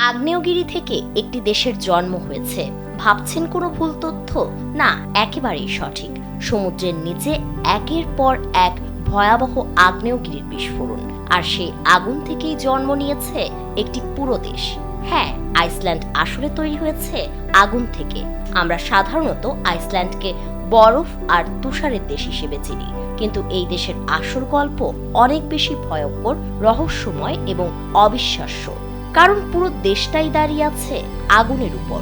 আগ্নেয়গিরি থেকে একটি দেশের জন্ম হয়েছে ভাবছেন কোনো ভুল তথ্য? না, একেবারেই সঠিক। সমুদ্রের নিচে একের পর এক ভয়াবহ আগ্নেয়গিরির বিস্ফোরণ, আর সেই আগুন থেকেই জন্ম নিয়েছে একটি পুরো দেশ। হ্যাঁ, আইসল্যান্ড আসলে তৈরি হয়েছে আগুন থেকে। আমরা সাধারণত আইসল্যান্ডকে বরফ আর তুষারের দেশ হিসেবে চিনি, কিন্তু এই দেশের আসল গল্প অনেক বেশি ভয়ঙ্কর, রহস্যময় এবং অবিশ্বাস্য। কারণ পুরো দেশটাই দাঁড়িয়ে আছে আগুনের উপর।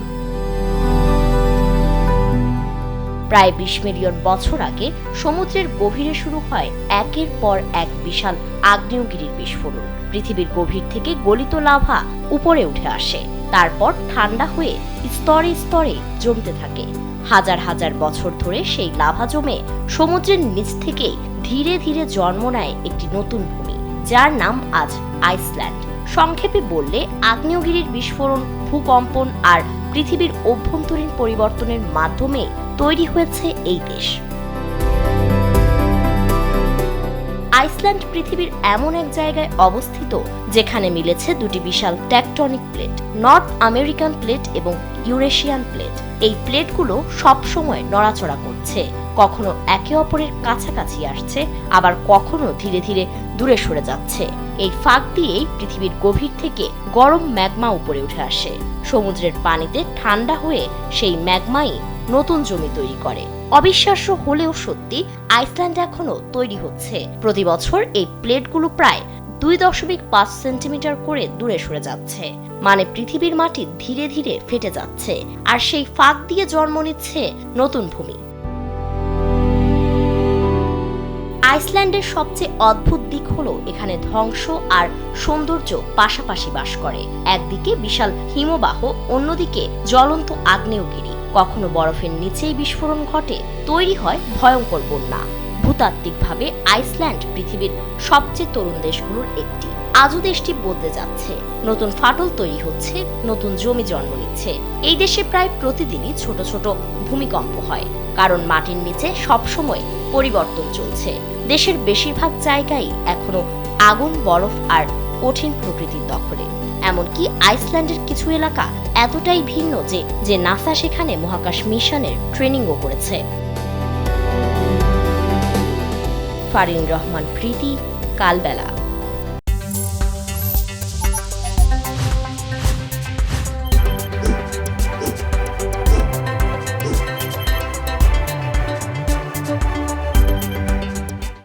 প্রায় 20 মিলিয়ন বছর আগে সমুদ্রের গভীরে শুরু হয় একের পর এক বিশাল আগ্নেয়গিরির বিস্ফোরণ। পৃথিবীর গভীর থেকে গলিত লাভা উপরে উঠে আসে, তারপর ঠান্ডা হয়ে স্তরে স্তরে জমতে থাকে। হাজার হাজার বছর ধরে সেই লাভা জমে সমুদ্রের নিচ থেকে ধীরে ধীরে জন্ম নেয় একটি নতুন ভূমি, যার নাম আজ আইসল্যান্ড। সংক্ষেপে বললে, আগ্নেয়গিরির বিস্ফোরণ, ভূকম্পন আর পৃথিবীর অভ্যন্তরীণ পরিবর্তনের মাধ্যমে তৈরি হয়েছে এই দেশ। আইসল্যান্ড পৃথিবীর এমন এক জায়গায় অবস্থিত যেখানে মিলেছে দুটি বিশাল tectonic plate, north American plate এবং ইউরেশিয়ান প্লেট। এই প্লেটগুলো সবসময় নড়াচড়া করছে, কখনো একে অপরের কাছাকাছি আসছে, আবার কখনো ধীরে ধীরে দূরে সরে যাচ্ছে। এই ফাঁক দিয়েই পৃথিবীর গভীর থেকে গরম ম্যাগমা উপরে উঠে আসে। সমুদ্রের পানিতে ঠান্ডা হয়ে সেই ম্যাগমাই নতুন জমি তৈরি করে। অবিশ্বাস্য হলেও সত্যি, আইসল্যান্ড এখনো তৈরি হচ্ছে। প্রতি বছর এই প্লেটগুলো প্রায় 2.5 সেন্টিমিটার করে দূরে সরে যাচ্ছে, মানে পৃথিবীর মাটি ধীরে ধীরে ফেটে যাচ্ছে, আর সেই ফাঁক দিয়ে জন্ম নিচ্ছে নতুন ভূমি। আইসল্যান্ডের সবচেয়ে অদ্ভুত দিক হলো এখানে ধ্বংস আর সৌন্দর্য পাশাপাশি বাস করে। একদিকে বিশাল হিমবাহ, অন্যদিকে জ্বলন্ত আগ্নেয়গিরি। কখনো বরফের নিচেই বিস্ফোরণ ঘটে, তৈরি হয় ভয়ঙ্কর বন্যা। ভূতাত্ত্বিকভাবে আইসল্যান্ড পৃথিবীর সবচেয়ে তরুণ দেশগুলোর একটি। আজও দেশটি বদলে যাচ্ছে, নতুন ফাটল তৈরি হচ্ছে, নতুন জমি জন্ম নিচ্ছে। এই দেশে প্রায় প্রতিদিনই ছোট ছোট ভূমিকম্প হয়, কারণ মাটির নিচে সবসময় পরিবর্তন চলছে। দেশের বেশিরভাগ জায়গায় এখনো আগুন, বরফ আর কঠিন প্রকৃতির দখলে। এমনকি আইসল্যান্ডের কিছু এলাকা এতটাই ভিন্ন যে নাসা সেখানে মহাকাশ মিশনের ট্রেনিংও করেছে। ফারিন রহমান, প্রীতি, কালবেলা।